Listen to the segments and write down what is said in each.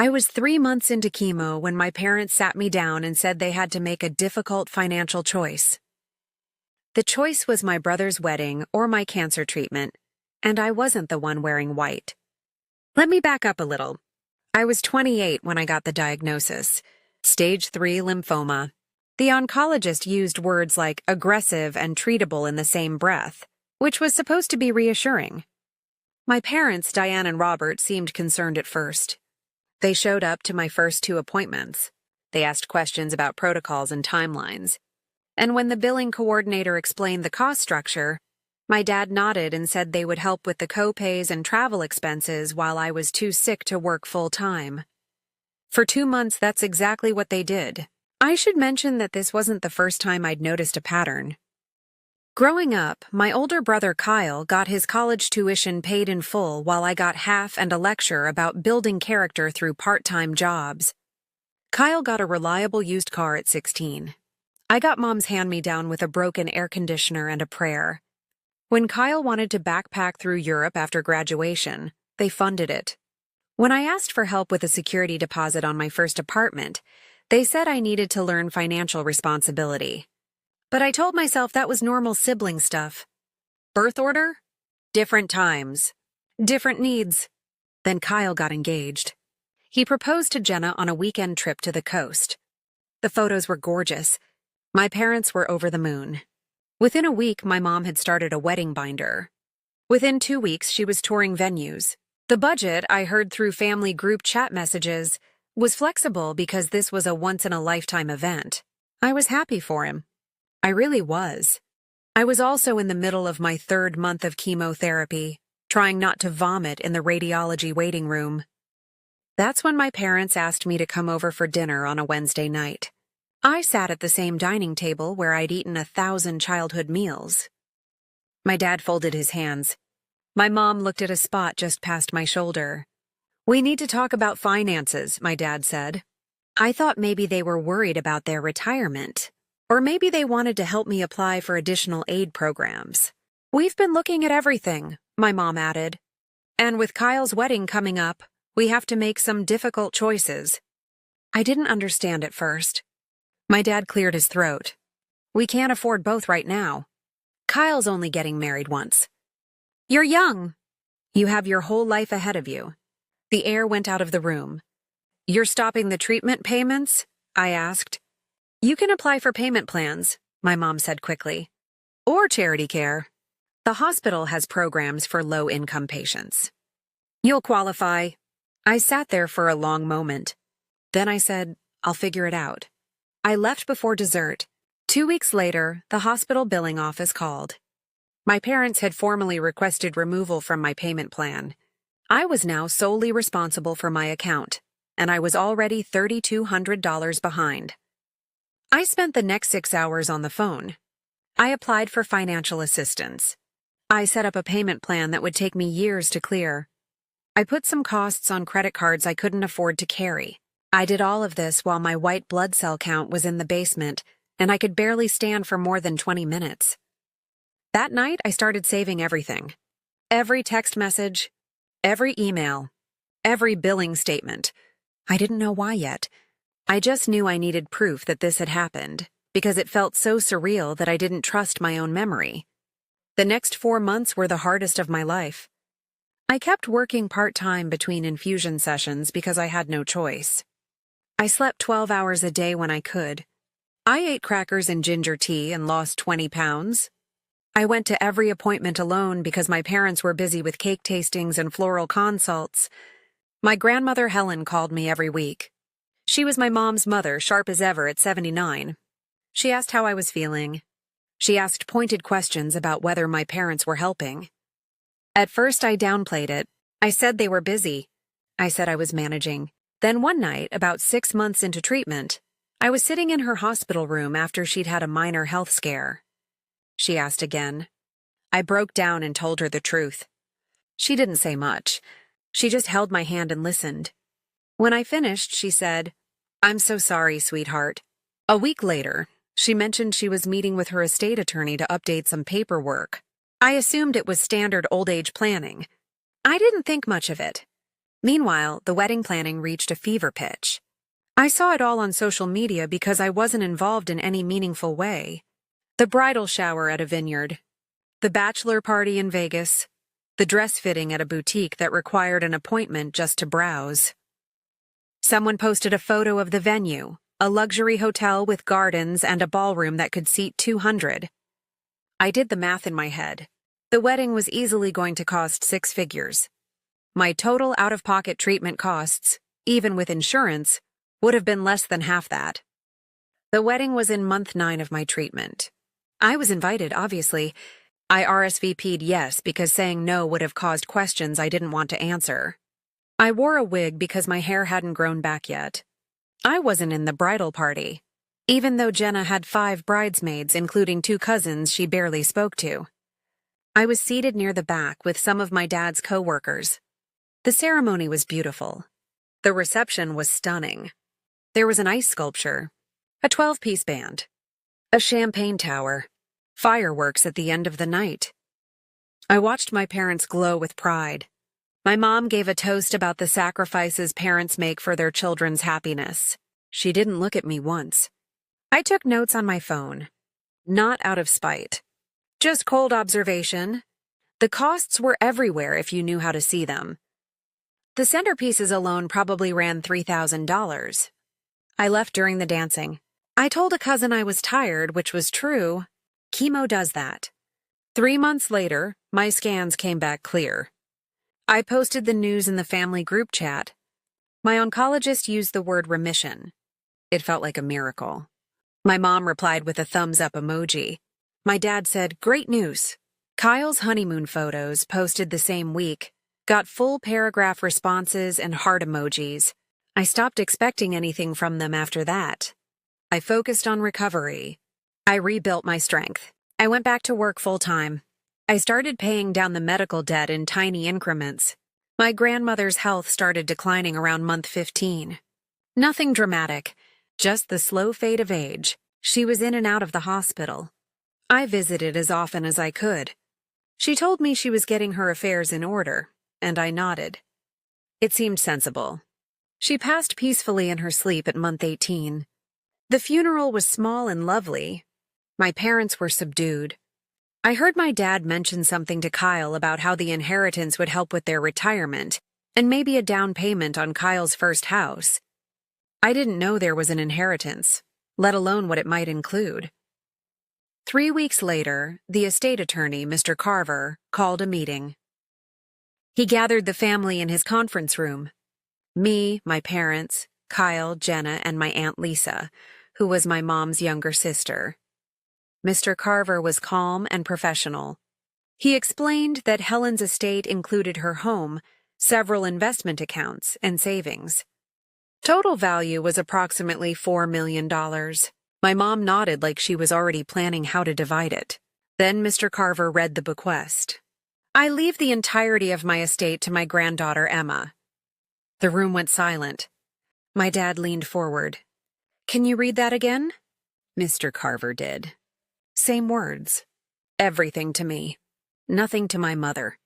I was 3 months into chemo when my parents sat me down and said they had to make a difficult financial choice. The choice was my brother's wedding or my cancer treatment, and I wasn't the one wearing white. Let me back up a little. I was 28 when I got the diagnosis, stage 3 lymphoma. The oncologist used words like aggressive and treatable in the same breath, which was supposed to be reassuring. My parents, Diane and Robert, seemed concerned at first. They showed up to my first 2 appointments. They asked questions about protocols and timelines. And when the billing coordinator explained the cost structure, my dad nodded and said they would help with the co-pays and travel expenses while I was too sick to work full-time. For 2 months, that's exactly what they did. I should mention that this wasn't the first time I'd noticed a pattern. Growing up, my older brother Kyle got his college tuition paid in full while I got half and a lecture about building character through part-time jobs. Kyle got a reliable used car at 16. I got Mom's hand-me-down with a broken air conditioner and a prayer. When Kyle wanted to backpack through Europe after graduation, they funded it. When I asked for help with a security deposit on my first apartment, they said I needed to learn financial responsibility. But I told myself that was normal sibling stuff. Birth order? Different times. Different needs. Then Kyle got engaged. He proposed to Jenna on a weekend trip to the coast. The photos were gorgeous. My parents were over the moon. Within a week, my mom had started a wedding binder. Within 2 weeks, she was touring venues. The budget, I heard through family group chat messages, was flexible because this was a once-in-a-lifetime event. I was happy for him. I really was. I was also in the middle of my 3rd month of chemotherapy, trying not to vomit in the radiology waiting room. That's when my parents asked me to come over for dinner on a Wednesday night. I sat at the same dining table where I'd eaten 1,000 childhood meals. My dad folded his hands. My mom looked at a spot just past my shoulder. "We need to talk about finances," my dad said. I thought maybe they were worried about their retirement. Or maybe they wanted to help me apply for additional aid programs. "We've been looking at everything," my mom added. "And with Kyle's wedding coming up, we have to make some difficult choices." I didn't understand at first. My dad cleared his throat. "We can't afford both right now. Kyle's only getting married once. You're young. You have your whole life ahead of you." The air went out of the room. "You're stopping the treatment payments?" I asked. "You can apply for payment plans," my mom said quickly. "Or charity care. The hospital has programs for low-income patients. You'll qualify." I sat there for a long moment. Then I said, "I'll figure it out." I left before dessert. 2 weeks later, the hospital billing office called. My parents had formally requested removal from my payment plan. I was now solely responsible for my account, and I was already $3,200 behind. I spent the next 6 hours on the phone. I applied for financial assistance. I set up a payment plan that would take me years to clear. I put some costs on credit cards I couldn't afford to carry. I did all of this while my white blood cell count was in the basement, and I could barely stand for more than 20 minutes. That night, I started saving everything. Every text message, every email, every billing statement. I didn't know why yet. I just knew I needed proof that this had happened, because it felt so surreal that I didn't trust my own memory. The next 4 months were the hardest of my life. I kept working part-time between infusion sessions because I had no choice. I slept 12 hours a day when I could. I ate crackers and ginger tea and lost 20 pounds. I went to every appointment alone because my parents were busy with cake tastings and floral consults. My grandmother Helen called me every week. She was my mom's mother, sharp as ever at 79. She asked how I was feeling. She asked pointed questions about whether my parents were helping. At first, I downplayed it. I said they were busy. I said I was managing. Then one night, about 6 months into treatment, I was sitting in her hospital room after she'd had a minor health scare. She asked again. I broke down and told her the truth. She didn't say much. She just held my hand and listened. When I finished, she said, "I'm so sorry, sweetheart." A week later, she mentioned she was meeting with her estate attorney to update some paperwork. I assumed it was standard old age planning. I didn't think much of it. Meanwhile, the wedding planning reached a fever pitch. I saw it all on social media because I wasn't involved in any meaningful way. The bridal shower at a vineyard, the bachelor party in Vegas, the dress fitting at a boutique that required an appointment just to browse. Someone posted a photo of the venue, a luxury hotel with gardens and a ballroom that could seat 200. I did the math in my head. The wedding was easily going to cost 6 figures. My total out-of-pocket treatment costs, even with insurance, would have been less than half that. The wedding was in month 9 of my treatment. I was invited, obviously. I RSVP'd yes because saying no would have caused questions I didn't want to answer. I wore a wig because my hair hadn't grown back yet. I wasn't in the bridal party, even though Jenna had 5 bridesmaids, including 2 cousins she barely spoke to. I was seated near the back with some of my dad's co-workers. The ceremony was beautiful. The reception was stunning. There was an ice sculpture, a 12-piece band, a champagne tower, fireworks at the end of the night. I watched my parents glow with pride. My mom gave a toast about the sacrifices parents make for their children's happiness. She didn't look at me once. I took notes on my phone, not out of spite. Just cold observation. The costs were everywhere if you knew how to see them. The centerpieces alone probably ran $3,000. I left during the dancing. I told a cousin I was tired, which was true. Chemo does that. 3 months later, my scans came back clear. I posted the news in the family group chat. My oncologist used the word remission. It felt like a miracle. My mom replied with a thumbs-up emoji. My dad said, "Great news." Kyle's honeymoon photos, posted the same week, got full paragraph responses and heart emojis. I stopped expecting anything from them after that. I focused on recovery. I rebuilt my strength. I went back to work full-time. I started paying down the medical debt in tiny increments. My grandmother's health started declining around month 15. Nothing dramatic, just the slow fade of age. She was in and out of the hospital. I visited as often as I could. She told me she was getting her affairs in order, and I nodded. It seemed sensible. She passed peacefully in her sleep at month 18. The funeral was small and lovely. My parents were subdued. I heard my dad mention something to Kyle about how the inheritance would help with their retirement, and maybe a down payment on Kyle's first house. I didn't know there was an inheritance, let alone what it might include. 3 weeks later, the estate attorney, Mr. Carver, called a meeting. He gathered the family in his conference room. Me, my parents, Kyle, Jenna, and my Aunt Lisa, who was my mom's younger sister. Mr. Carver was calm and professional. He explained that Helen's estate included her home, several investment accounts, and savings. Total value was approximately $4 million. My mom nodded like she was already planning how to divide it. Then Mr. Carver read the bequest. "I leave the entirety of my estate to my granddaughter Emma." The room went silent. My dad leaned forward. "Can you read that again?" Mr. Carver did. Same words. Everything to me. Nothing to my mother.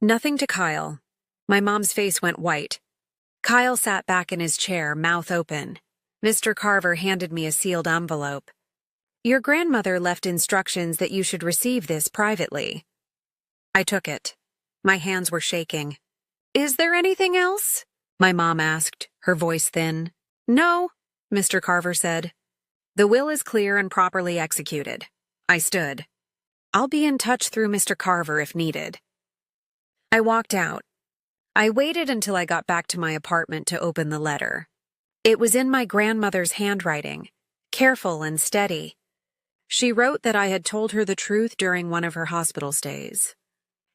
Nothing to Kyle. My mom's face went white. Kyle sat back in his chair, mouth open. Mr. Carver handed me a sealed envelope. "Your grandmother left instructions that you should receive this privately." I took it. My hands were shaking. "Is there anything else?" my mom asked, her voice thin. "No," Mr. Carver said. "The will is clear and properly executed." I stood. "I'll be in touch through Mr. Carver if needed." I walked out. I waited until I got back to my apartment to open the letter. It was in my grandmother's handwriting, careful and steady. She wrote that I had told her the truth during one of her hospital stays.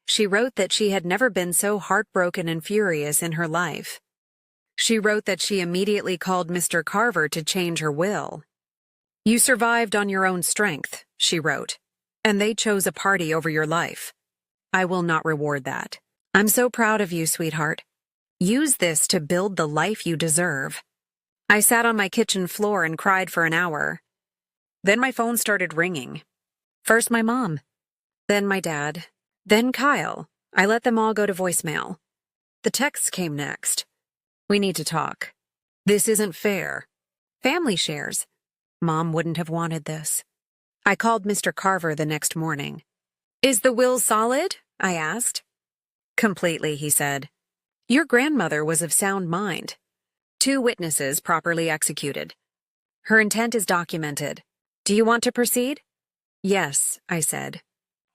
She wrote that she had never been so heartbroken and furious in her life. She wrote that she immediately called Mr. Carver to change her will. "You survived on your own strength," she wrote, "and they chose a party over your life. I will not reward that. I'm so proud of you, sweetheart. Use this to build the life you deserve." I sat on my kitchen floor and cried for an hour. Then my phone started ringing. First my mom, then my dad, then Kyle. I let them all go to voicemail. The texts came next. We need to talk. This isn't fair. Family shares. Mom wouldn't have wanted this. I called Mr. Carver the next morning. Is the will solid? I asked. Completely, he said. Your grandmother was of sound mind. 2 witnesses properly executed. Her intent is documented. Do you want to proceed? Yes, I said.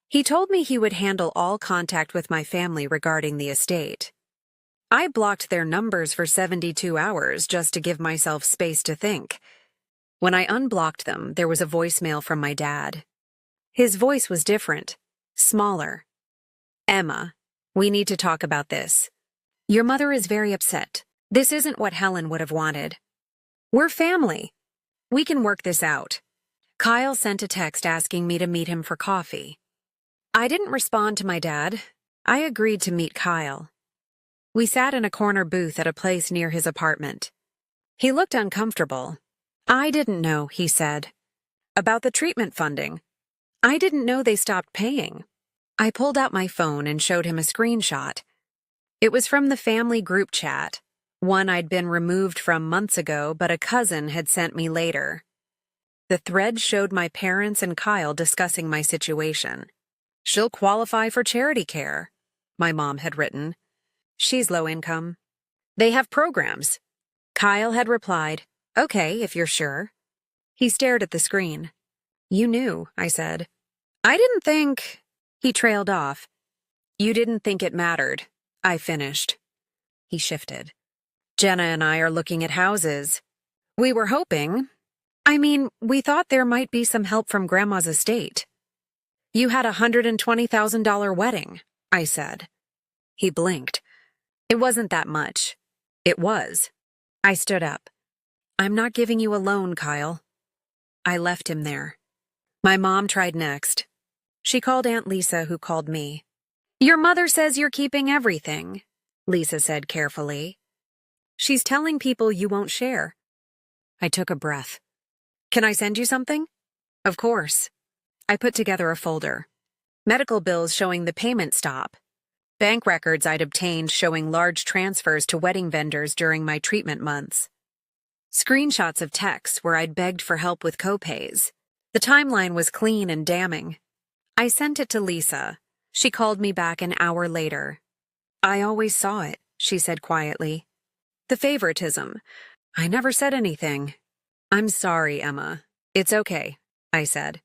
He told me he would handle all contact with my family regarding the estate. I blocked their numbers for 72 hours just to give myself space to think. When I unblocked them, there was a voicemail from my dad. His voice was different, smaller. Emma, we need to talk about this. Your mother is very upset. This isn't what Helen would have wanted. We're family. We can work this out. Kyle sent a text asking me to meet him for coffee. I didn't respond to my dad. I agreed to meet Kyle. We sat in a corner booth at a place near his apartment. He looked uncomfortable. I didn't know, he said. About the treatment funding. I didn't know they stopped paying. I pulled out my phone and showed him a screenshot. It was from the family group chat, one I'd been removed from months ago, but a cousin had sent me later. The thread showed my parents and Kyle discussing my situation. She'll qualify for charity care, my mom had written. She's low income. They have programs. Kyle had replied, okay, if you're sure. He stared at the screen. You knew, I said. I didn't think... He trailed off. You didn't think it mattered. I finished. He shifted. Jenna and I are looking at houses. We were hoping... we thought there might be some help from Grandma's estate. You had a $120,000 wedding, I said. He blinked. It wasn't that much. It was. I stood up. I'm not giving you a loan, Kyle. I left him there. My mom tried next. She called Aunt Lisa, who called me. Your mother says you're keeping everything, Lisa said carefully. She's telling people you won't share. I took a breath. Can I send you something? Of course. I put together a folder. Medical bills showing the payment stop. Bank records I'd obtained showing large transfers to wedding vendors during my treatment months. Screenshots of texts where I'd begged for help with copays. The timeline was clean and damning. I sent it to Lisa. She called me back an hour later. I always saw it, she said quietly. The favoritism. I never said anything. I'm sorry, Emma. It's okay, I said.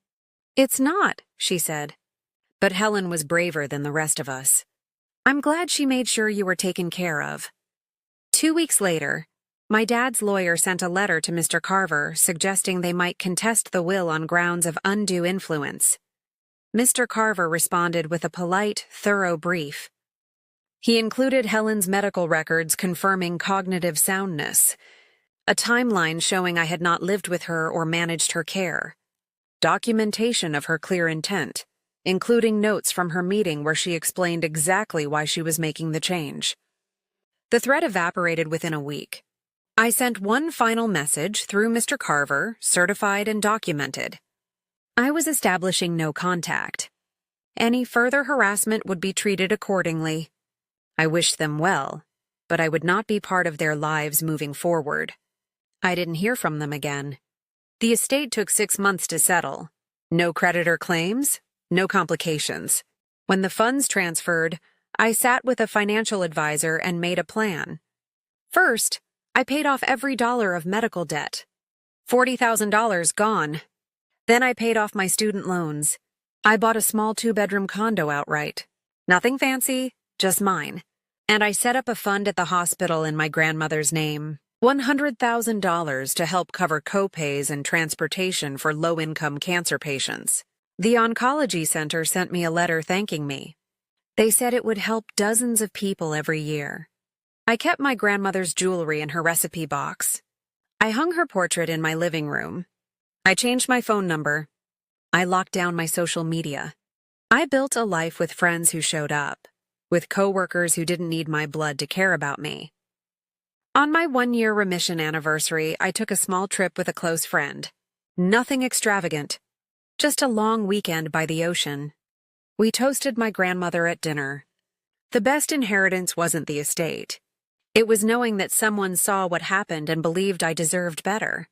It's not, she said. But Helen was braver than the rest of us. I'm glad she made sure you were taken care of. 2 weeks later, my dad's lawyer sent a letter to Mr. Carver suggesting they might contest the will on grounds of undue influence. Mr. Carver responded with a polite, thorough brief. He included Helen's medical records confirming cognitive soundness, a timeline showing I had not lived with her or managed her care, documentation of her clear intent, including notes from her meeting where she explained exactly why she was making the change. The threat evaporated within a week. I sent one final message through Mr. Carver, certified and documented. I was establishing no contact. Any further harassment would be treated accordingly. I wished them well, but I would not be part of their lives moving forward. I didn't hear from them again. The estate took 6 months to settle. No creditor claims, no complications. When the funds transferred, I sat with a financial advisor and made a plan. First, I paid off every dollar of medical debt. $40,000 gone. Then I paid off my student loans. I bought a small 2-bedroom condo outright. Nothing fancy, just mine. And I set up a fund at the hospital in my grandmother's name. $100,000 to help cover copays and transportation for low-income cancer patients. The oncology center sent me a letter thanking me. They said it would help dozens of people every year. I kept my grandmother's jewelry in her recipe box. I hung her portrait in my living room. I changed my phone number. I locked down my social media. I built a life with friends who showed up, with coworkers who didn't need my blood to care about me. On my 1-year remission anniversary, I took a small trip with a close friend. Nothing extravagant, just a long weekend by the ocean. We toasted my grandmother at dinner. The best inheritance wasn't the estate. It was knowing that someone saw what happened and believed I deserved better.